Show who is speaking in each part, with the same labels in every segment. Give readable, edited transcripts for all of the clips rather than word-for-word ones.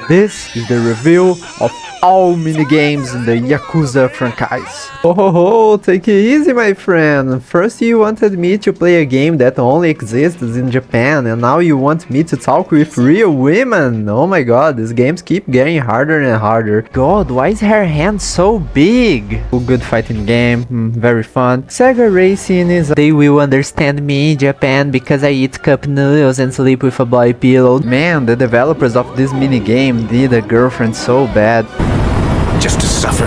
Speaker 1: This is the review of all minigames in the Yakuza franchise. Oh, take it easy, my friend. First you wanted me to play a game that only exists in Japan, and now you want me to talk with real women. Oh my god, these games keep getting harder and harder. God, why is her hand so big? Good fighting game, very fun. Sega Racing is... They will understand me in Japan because I eat cup noodles and sleep with a boy pillow. Man, the developers of this minigame did a girlfriend so bad.
Speaker 2: Just to suffer.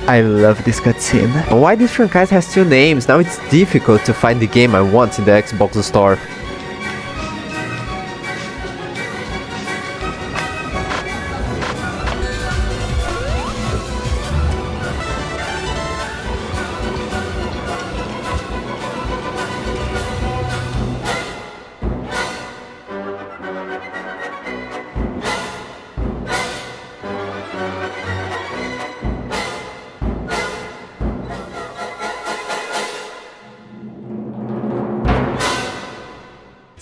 Speaker 1: I love this cutscene. Why this franchise has two names? Now it's difficult to find the game I want in the Xbox store.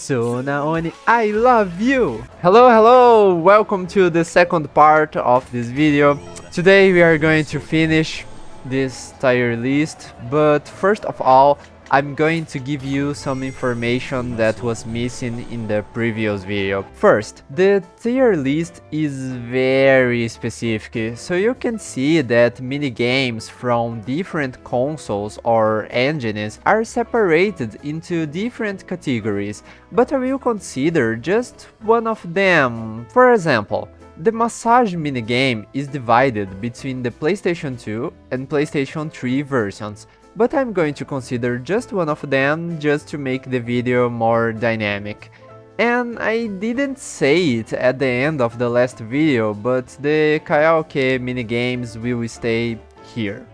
Speaker 1: Naoni, I love you! Hello, welcome to the second part of this video. Today we are going to finish this tier list, but first of all, I'm going to give you some information that was missing in the previous video. First, the tier list is very specific, so you can see that minigames from different consoles or engines are separated into different categories, but I will consider just one of them. For example, the massage minigame is divided between the PlayStation 2 and PlayStation 3 versions, but I'm going to consider just one of them just to make the video more dynamic. And I didn't say it at the end of the last video, but the karaoke minigames will stay here.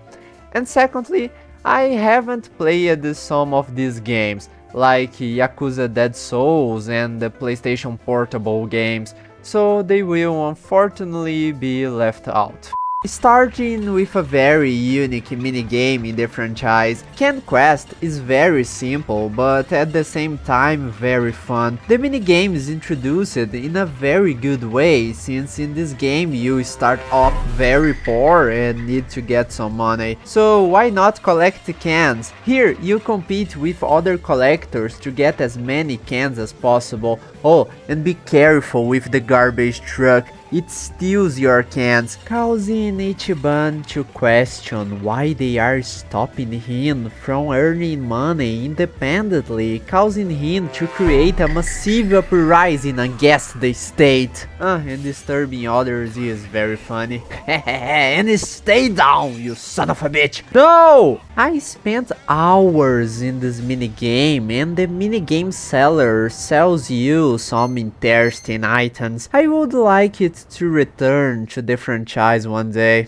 Speaker 1: And secondly, I haven't played some of these games, like Yakuza Dead Souls and the PlayStation Portable games, so they will unfortunately be left out. Starting with a very unique minigame in the franchise, Can Quest is very simple, but at the same time very fun. The minigame is introduced in a very good way, since in this game you start off very poor and need to get some money. So why not collect cans? Here you compete with other collectors to get as many cans as possible. Oh, and be careful with the garbage truck. It steals your cans, causing Ichiban to question why they are stopping him from earning money independently, causing him to create a massive uprising against the state. And disturbing others is very funny. And stay down, you son of a bitch! No! I spent hours in this minigame, and the minigame seller sells you some interesting items. I would like it to return to the franchise one day.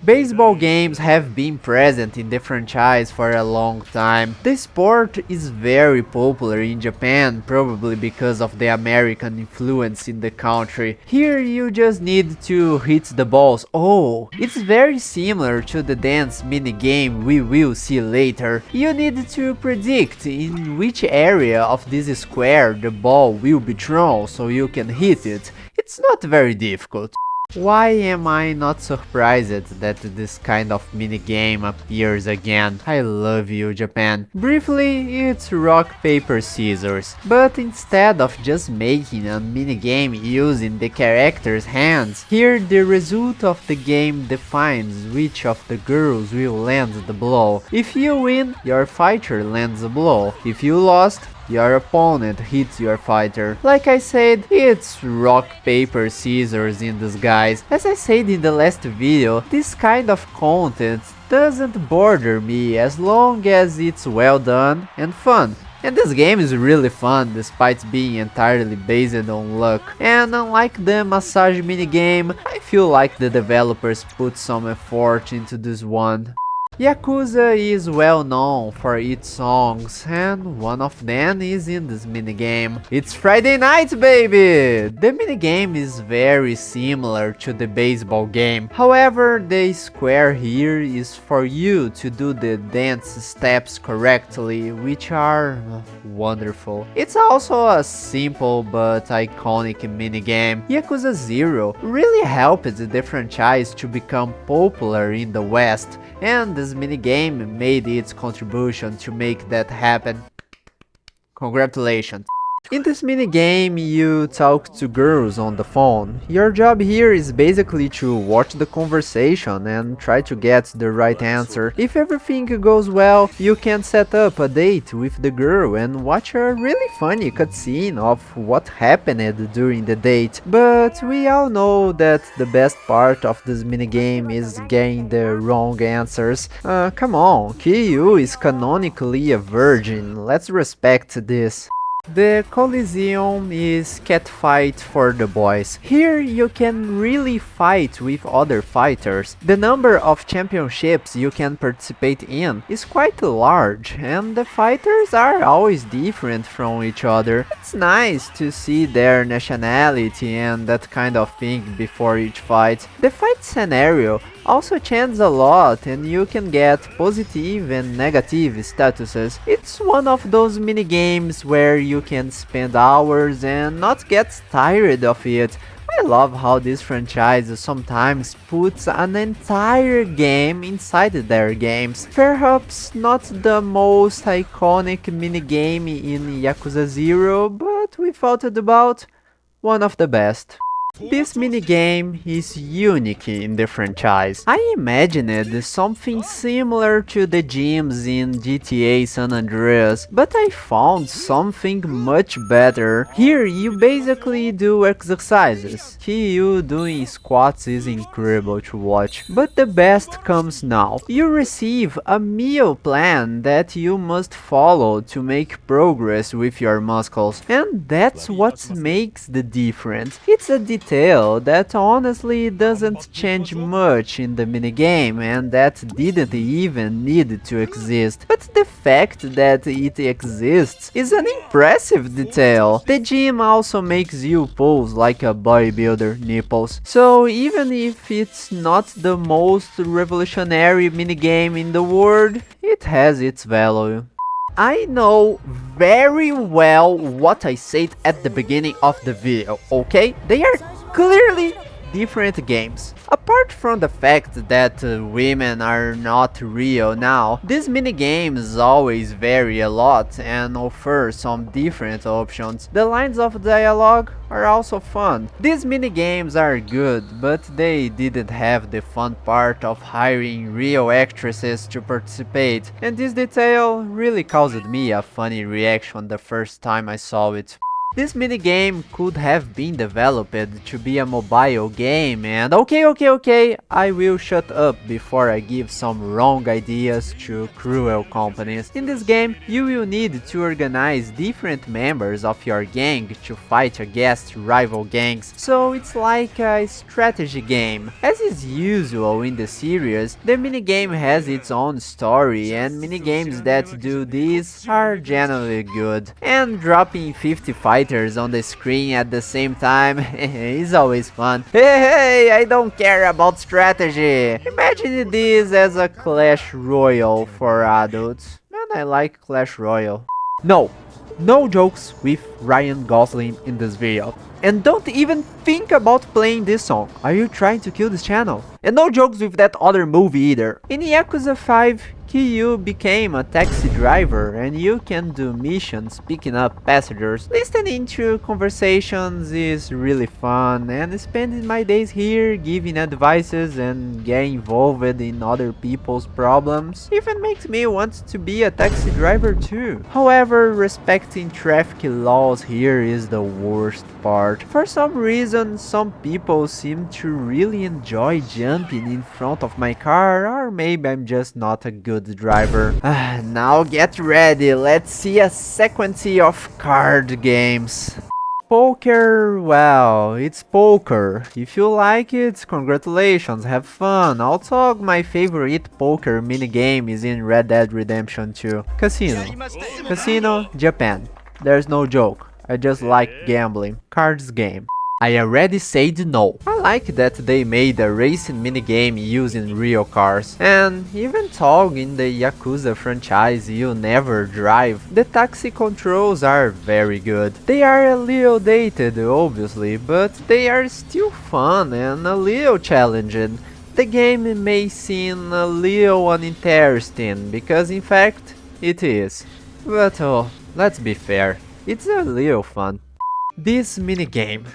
Speaker 1: Baseball games have been present in the franchise for a long time. The sport is very popular in Japan, probably because of the American influence in the country. Here you just need to hit the balls. Oh, it's very similar to the dance minigame we will see later. You need to predict in which area of this square the ball will be thrown so you can hit it. It's not very difficult. Why am I not surprised that this kind of minigame appears again? I love you, Japan. Briefly, it's rock, paper, scissors. But instead of just making a minigame using the character's hands, here the result of the game defines which of the girls will land the blow. If you win, your fighter lands a blow. If you lost, your opponent hits your fighter. Like I said, it's rock, paper, scissors in disguise. As I said in the last video, this kind of content doesn't bother me as long as it's well done and fun. And this game is really fun despite being entirely based on luck. And unlike the massage minigame, I feel like the developers put some effort into this one. Yakuza is well known for its songs, and one of them is in this minigame. It's Friday night, baby! The minigame is very similar to the baseball game. However, the square here is for you to do the dance steps correctly, which are wonderful. It's also a simple but iconic minigame. Yakuza 0 really helped the franchise to become popular in the West, and this minigame made its contribution to make that happen. Congratulations. In this minigame, you talk to girls on the phone. Your job here is basically to watch the conversation and try to get the right answer. If everything goes well, you can set up a date with the girl and watch a really funny cutscene of what happened during the date. But we all know that the best part of this minigame is getting the wrong answers. Come on, Kiryu is canonically a virgin, let's respect this. The Coliseum is Catfight for the boys. Here you can really fight with other fighters. The number of championships you can participate in is quite large, and the fighters are always different from each other. It's nice to see their nationality and that kind of thing before each fight. The fight scenario also changes a lot, and you can get positive and negative statuses. It's one of those minigames where you can spend hours and not get tired of it. I love how this franchise sometimes puts an entire game inside their games. Perhaps not the most iconic minigame in Yakuza 0, but without a doubt, one of the best. This minigame is unique in the franchise. I imagined something similar to the gyms in GTA San Andreas, but I found something much better. Here you basically do exercises. Kiryu doing squats is incredible to watch, but the best comes now. You receive a meal plan that you must follow to make progress with your muscles, and that's what makes the difference. It's a detail that honestly doesn't change much in the minigame and that didn't even need to exist, but the fact that it exists is an impressive detail. The gym also makes you pose like a bodybuilder nipples, so even if it's not the most revolutionary minigame in the world, it has its value. I know very well what I said at the beginning of the video, okay? They are clearly different games. Apart from the fact that women are not real now, these minigames always vary a lot and offer some different options. The lines of dialogue are also fun. These minigames are good, but they didn't have the fun part of hiring real actresses to participate, and this detail really caused me a funny reaction the first time I saw it. This minigame could have been developed to be a mobile game, and okay, I will shut up before I give some wrong ideas to cruel companies. In this game, you will need to organize different members of your gang to fight against rival gangs, so it's like a strategy game. As is usual in the series, the minigame has its own story, and minigames that do this are generally good. And dropping 50 fighters on the screen at the same time is always fun. Hey, I don't care about strategy. Imagine this as a Clash Royale for adults. And I like Clash Royale. No jokes with Ryan Gosling in this video. And don't even think about playing this song. Are you trying to kill this channel? And no jokes with that other movie either. In Yakuza 5, Kiryu became a taxi driver and you can do missions picking up passengers. Listening to conversations is really fun, and spending my days here giving advices and getting involved in other people's problems even makes me want to be a taxi driver too. However, respecting traffic laws here is the worst part. For some reason, some people seem to really enjoy jumping in front of my car, or maybe I'm just not a good driver. Now get ready, let's see a sequence of card games. Poker, well, it's poker. If you like it, congratulations, have fun. Also, my favorite poker minigame is in Red Dead Redemption 2. Casino. Casino, Japan. There's no joke. I just like gambling. Cards game. I already said no. I like that they made a racing minigame using real cars. And even though in the Yakuza franchise you never drive, the taxi controls are very good. They are a little dated obviously, but they are still fun and a little challenging. The game may seem a little uninteresting, because in fact it is. But oh, let's be fair, it's a little fun. This minigame.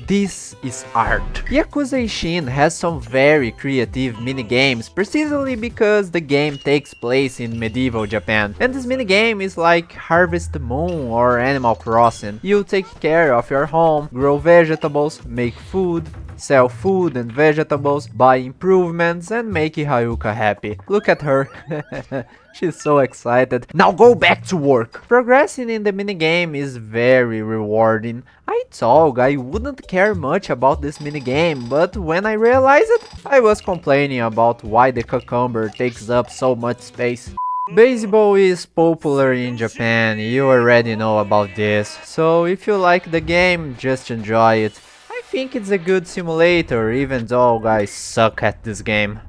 Speaker 1: This is art. Yakuza Ishin has some very creative minigames precisely because the game takes place in medieval Japan. And this minigame is like Harvest Moon or Animal Crossing. You take care of your home, grow vegetables, make food, sell food and vegetables, buy improvements and make Haruka happy. Look at her. She's so excited. Now go back to work. Progressing in the minigame is very rewarding. I thought I wouldn't care much about this minigame, but when I realized it, I was complaining about why the cucumber takes up so much space. Baseball is popular in Japan, you already know about this, so if you like the game, just enjoy it. I think it's a good simulator, even though I suck at this game.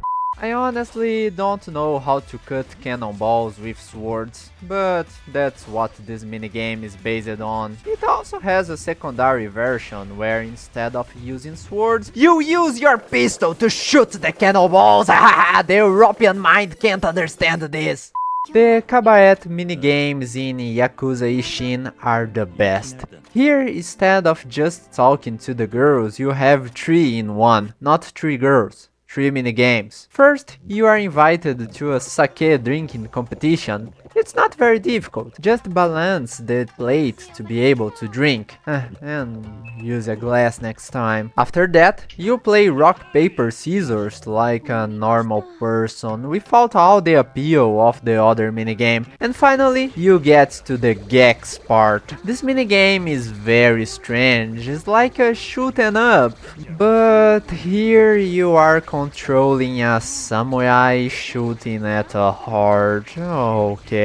Speaker 1: I honestly don't know how to cut cannonballs with swords, but that's what this minigame is based on. It also has a secondary version where instead of using swords, you use your pistol to shoot the cannonballs. The European mind can't understand this. The cabaret minigames in Yakuza Ishin are the best. Here, instead of just talking to the girls, you have 3 in 1, not 3 girls. 3 minigames. First, you are invited to a sake drinking competition. It's not very difficult, just balance the plate to be able to drink, and use a glass next time. After that, you play rock paper scissors like a normal person without all the appeal of the other minigame. And finally, you get to the Gex part. This minigame is very strange, it's like a shoot 'em up, but here you are controlling a samurai shooting at a heart. Okay.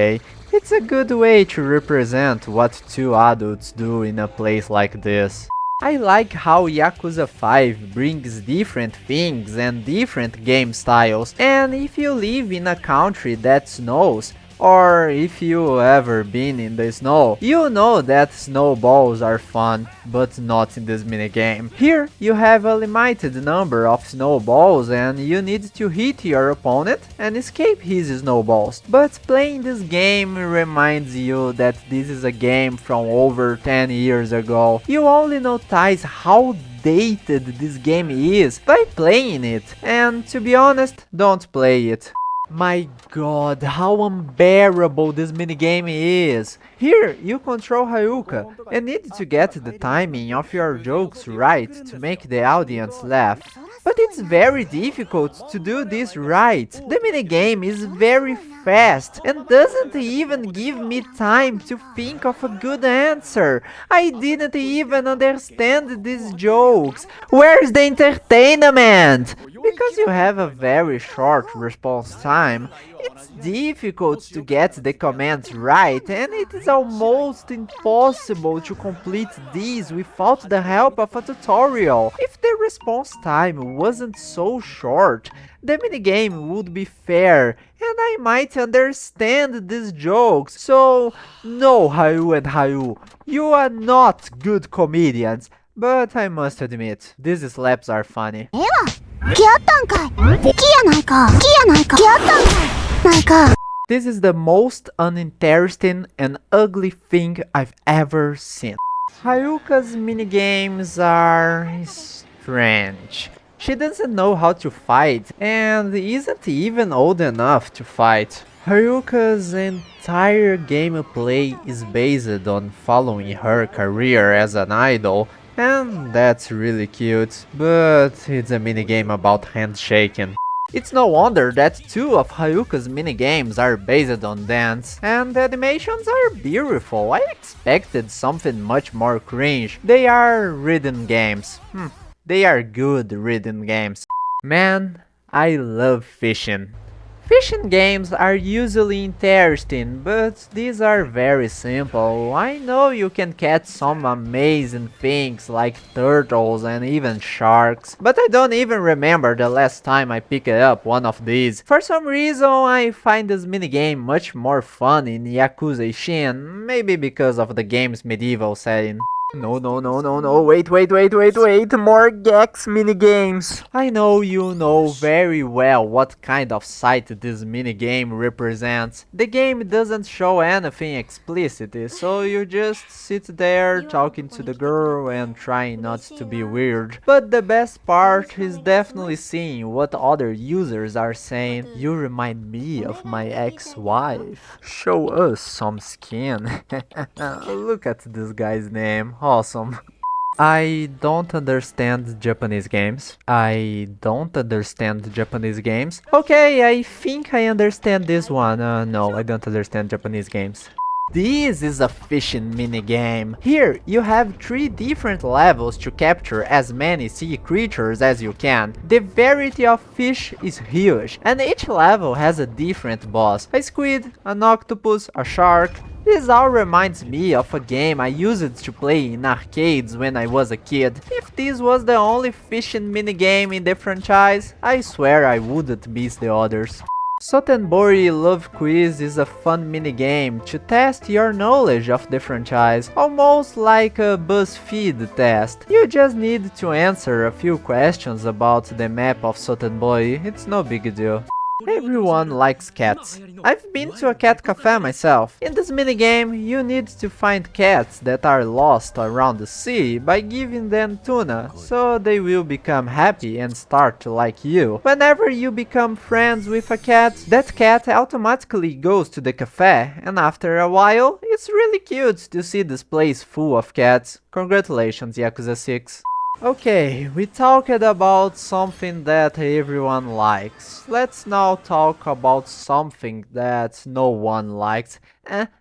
Speaker 1: It's a good way to represent what 2 adults do in a place like this. I like how Yakuza 5 brings different things and different game styles, and if you live in a country that snows, or if you ever been in the snow, you know that snowballs are fun, but not in this minigame. Here you have a limited number of snowballs and you need to hit your opponent and escape his snowballs. But playing this game reminds you that this is a game from over 10 years ago. You only notice how dated this game is by playing it, and to be honest, don't play it. My god, how unbearable this minigame is! Here, you control Haruka and need to get the timing of your jokes right to make the audience laugh. But it's very difficult to do this right. The minigame is very fast and doesn't even give me time to think of a good answer. I didn't even understand these jokes. Where's the entertainment? Because you have a very short response time, it's difficult to get the commands right, and it is almost impossible to complete these without the help of a tutorial. If the response time wasn't so short, the minigame would be fair, and I might understand these jokes. So, no, Ryu and Ryu, you are not good comedians, but I must admit, these slaps are funny. This is the most uninteresting and ugly thing I've ever seen. Haruka's minigames are strange. She doesn't know how to fight and isn't even old enough to fight. Haruka's entire gameplay is based on following her career as an idol, and that's really cute, but it's a minigame about handshaking. It's no wonder that 2 of Haruka's minigames are based on dance, and the animations are beautiful. I expected something much more cringe. They are rhythm games. They are good rhythm games. Man, I love fishing. Fishing games are usually interesting, but these are very simple. I know you can catch some amazing things like turtles and even sharks, but I don't even remember the last time I picked up one of these. For some reason, I find this minigame much more fun in Yakuza Shin, maybe because of the game's medieval setting. No, wait, more Gex minigames. I know you know very well what kind of site this minigame represents. The game doesn't show anything explicitly, so you just sit there talking to the girl and trying not to be weird. But the best part is definitely seeing what other users are saying. You remind me of my ex-wife. Show us some skin. Look at this guy's name. Awesome. I don't understand Japanese games. Okay, I think I understand this one. No, I don't understand Japanese games. This is a fishing minigame. Here, you have 3 different levels to capture as many sea creatures as you can. The variety of fish is huge, and each level has a different boss. A squid, an octopus, a shark. This all reminds me of a game I used to play in arcades when I was a kid. If this was the only fishing minigame in the franchise, I swear I wouldn't miss the others. Sotenbori Love Quiz is a fun minigame to test your knowledge of the franchise, almost like a BuzzFeed test. You just need to answer a few questions about the map of Sotenbori, it's no big deal. Everyone likes cats. I've been to a cat cafe myself. In this minigame, you need to find cats that are lost around the sea by giving them tuna, so they will become happy and start to like you. Whenever you become friends with a cat, that cat automatically goes to the cafe, and after a while, it's really cute to see this place full of cats. Congratulations, Yakuza 6. Okay, we talked about something that everyone likes. Let's now talk about something that no one likes.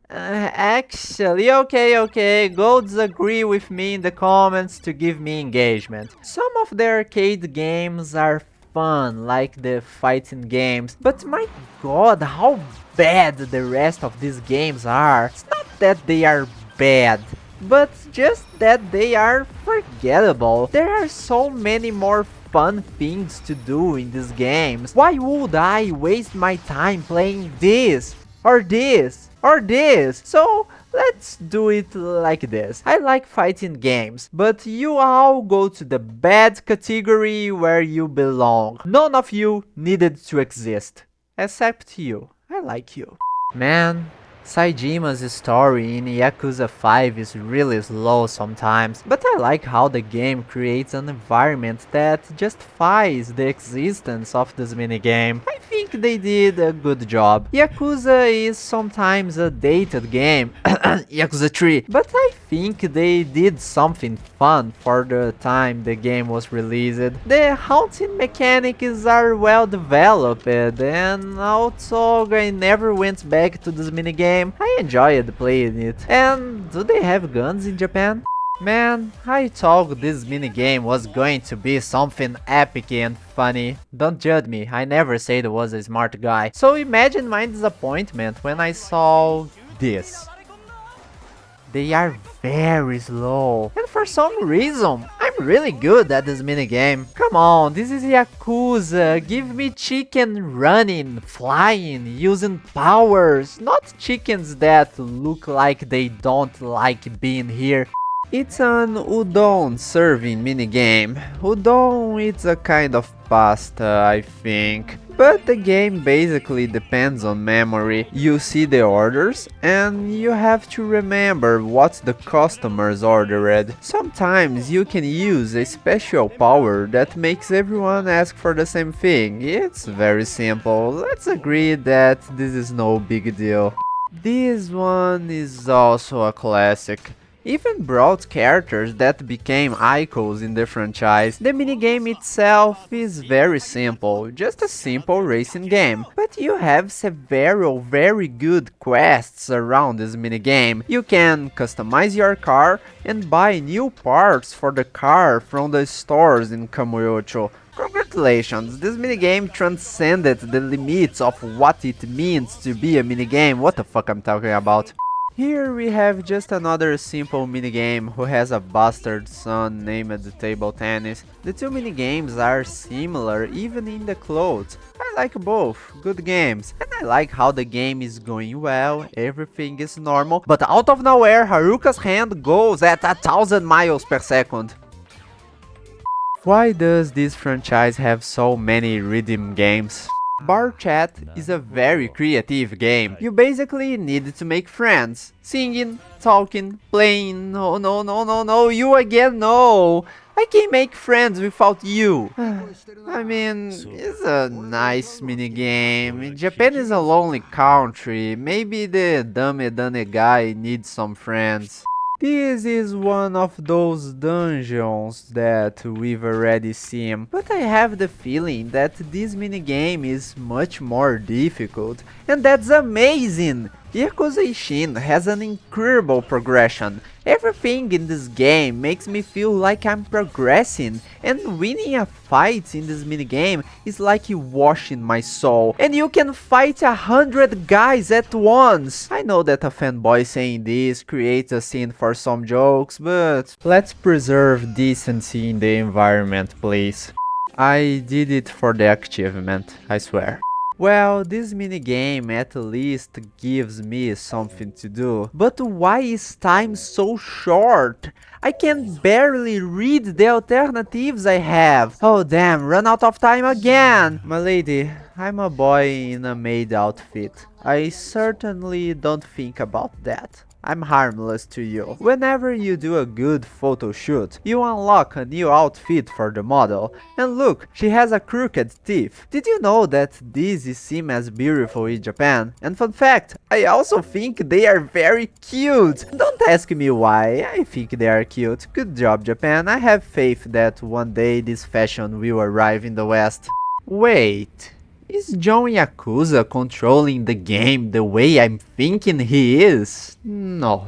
Speaker 1: Actually, okay, go disagree with me in the comments to give me engagement. Some of the arcade games are fun, like the fighting games, but my god, how bad the rest of these games are. It's not that they are bad, but just that they are forgettable. There are so many more fun things to do in these games. Why would I waste my time playing this, or this, or this? So let's do it like this. I like fighting games, but you all go to the bad category where you belong. None of you needed to exist, except you. I like you. Man, Saijima's story in Yakuza 5 is really slow sometimes, but I like how the game creates an environment that justifies the existence of this minigame. I think they did a good job. Yakuza is sometimes a dated game, Yakuza 3, but I think they did something fun for the time the game was released. The haunting mechanics are well developed, and also I never went back to this minigame. I enjoyed playing it. And do they have guns in Japan? Man, I thought this minigame was going to be something epic and funny. Don't judge me, I never said I was a smart guy. So imagine my disappointment when I saw this. They are very slow, and for some reason, I'm really good at this minigame. Come on, this is Yakuza. Give me chicken running, flying, using powers, not chickens that look like they don't like being here. It's an udon serving minigame. Udon is a kind of pasta, I think. But the game basically depends on memory. You see the orders and you have to remember what the customers ordered. Sometimes you can use a special power that makes everyone ask for the same thing. It's very simple. Let's agree that this is no big deal. This one is also a classic. even brought characters that became icons in the franchise. The minigame itself is very simple, just a simple racing game, but you have several very good quests around this minigame. You can customize your car and buy new parts for the car from the stores in Kamurocho. Congratulations, this minigame transcended the limits of what it means to be a minigame. What the fuck I'm talking about? Here we have just another simple minigame who has a bastard son named Table Tennis. The two minigames are similar even in the clothes. I like both, good games, and I like how the game is going well, everything is normal, but out of nowhere Haruka's hand goes at 1000 miles per second. Why does this franchise have so many rhythm games? Bar Chat is a very creative game. You basically need to make friends. Singing, talking, playing. No, you again, no. I can't make friends without you. I mean, it's a nice minigame. Japan is a lonely country. Maybe the Dame guy needs some friends. This is one of those dungeons that we've already seen, but I have the feeling that this minigame is much more difficult, and that's amazing! Yakuza Ishin has an incredible progression. Everything in this game makes me feel like I'm progressing, and winning a fight in this minigame is like washing my soul. And you can fight 100 guys at once! I know that a fanboy saying this creates a scene for some jokes, but let's preserve decency in the environment, please. I did it for the achievement, I swear. Well, this minigame at least gives me something to do, but why is time so short? I can barely read the alternatives I have. Oh damn, run out of time again! My lady, I'm a boy in a maid outfit. I certainly don't think about that. I'm harmless to you. Whenever you do a good photo shoot, you unlock a new outfit for the model. And look, she has a crooked teeth. Did you know that this is seen as beautiful in Japan? And fun fact, I also think they are very cute. Don't ask me why, I think they are cute. Good job, Japan. I have faith that one day this fashion will arrive in the West. Wait. Is John Yakuza controlling the game the way I'm thinking he is? No.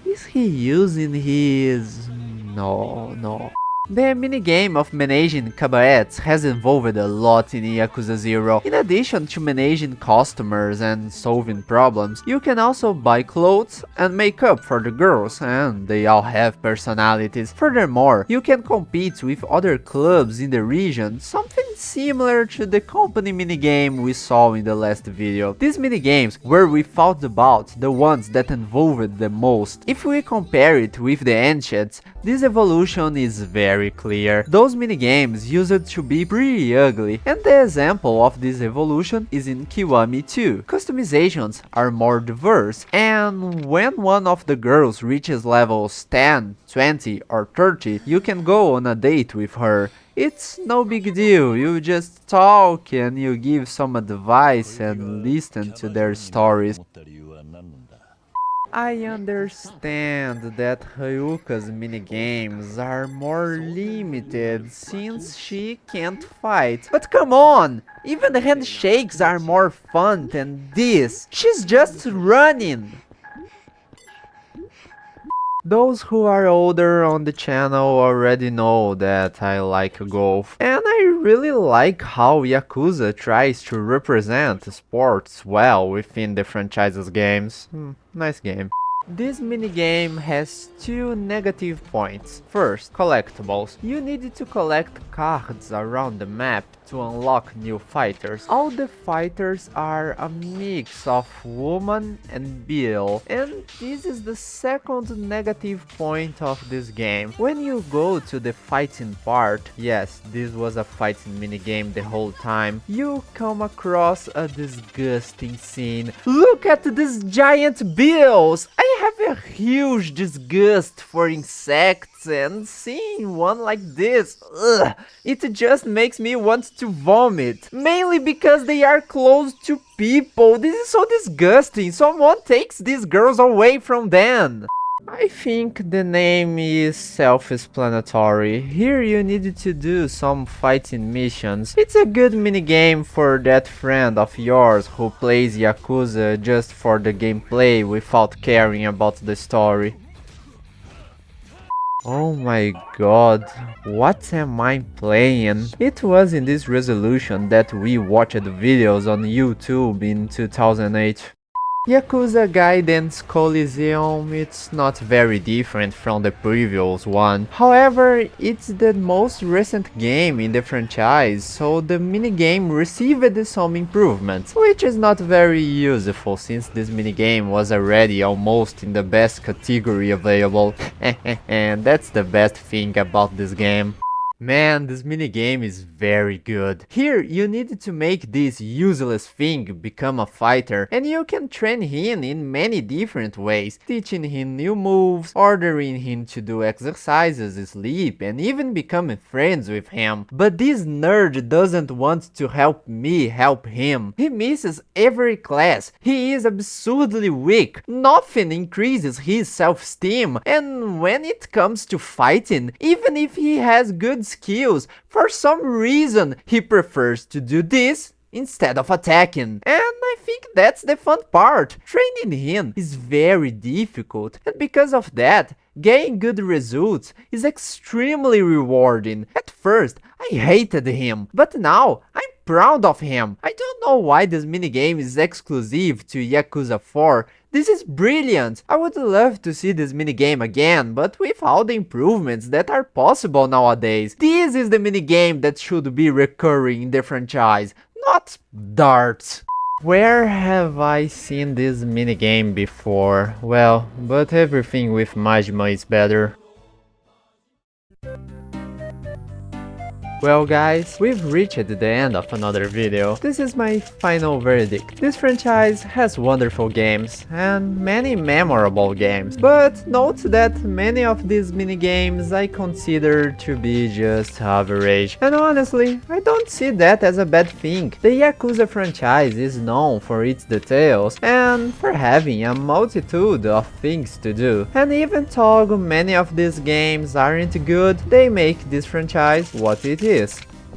Speaker 1: Is he using his... No. The minigame of managing cabarets has evolved a lot in Yakuza 0. In addition to managing customers and solving problems, you can also buy clothes and makeup for the girls, and they all have personalities. Furthermore, you can compete with other clubs in the region, something similar to the company minigame we saw in the last video. These minigames were without doubt the ones that evolved the most. If we compare it with the ancients, this evolution is very clear. Those minigames used to be pretty ugly, and the example of this evolution is in Kiwami 2. Customizations are more diverse, and when one of the girls reaches levels 10, 20 or 30, you can go on a date with her. It's no big deal, you just talk and you give some advice and listen to their stories. I understand that Haruka's minigames are more limited since she can't fight. But come on! Even the handshakes are more fun than this! She's just running! Those who are older on the channel already know that I like golf, and I really like how Yakuza tries to represent sports well within the franchise's games. Nice game. This minigame has two negative points. First, collectibles. You need to collect cards around the map to unlock new fighters. All the fighters are a mix of woman and Bill, and this is the second negative point of this game. When you go to the fighting part, yes, this was a fighting minigame the whole time, you come across a disgusting scene. Look at these giant bills! I have a huge disgust for insects and seeing one like this, ugh, it just makes me want to vomit. Mainly because they are close to people. This is so disgusting. Someone takes these girls away from them. I think the name is self-explanatory. Here you need to do some fighting missions. It's a good minigame for that friend of yours who plays Yakuza just for the gameplay without caring about the story. Oh my god, what am I playing? It was in this resolution that we watched videos on YouTube in 2008. Yakuza Gaiden's Coliseum, it's not very different from the previous one. However, it's the most recent game in the franchise, so the minigame received some improvements, which is not very useful since this minigame was already almost in the best category available. And that's the best thing about this game. Man, this minigame is very good. Here, you need to make this useless thing become a fighter, and you can train him in many different ways, teaching him new moves, ordering him to do exercises, sleep, and even becoming friends with him. But this nerd doesn't want to help me help him. He misses every class. He is absurdly weak. Nothing increases his self-esteem, and when it comes to fighting, even if he has good skills, for some reason he prefers to do this instead of attacking. And I think that's the fun part. Training him is very difficult, and because of that, getting good results is extremely rewarding. At first, I hated him, but now I'm proud of him. I don't know why this minigame is exclusive to Yakuza 4. This is brilliant! I would love to see this minigame again, but with all the improvements that are possible nowadays. This is the minigame that should be recurring in the franchise, not darts. Where have I seen this minigame before? Well, but everything with Majima is better. Well guys, we've reached the end of another video. This is my final verdict. This franchise has wonderful games, and many memorable games, but note that many of these minigames I consider to be just average. And honestly, I don't see that as a bad thing. The Yakuza franchise is known for its details, and for having a multitude of things to do. And even though many of these games aren't good, they make this franchise what it is.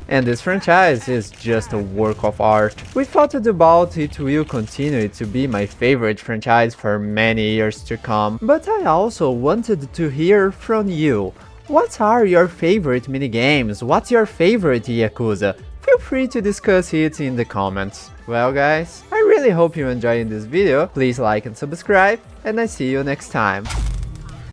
Speaker 1: And this franchise is just a work of art. Without a doubt, it will continue to be my favorite franchise for many years to come. But I also wanted to hear from you. What are your favorite minigames? What's your favorite Yakuza? Feel free to discuss it in the comments. Well guys, I really hope you enjoyed this video. Please like and subscribe, and I see you next time.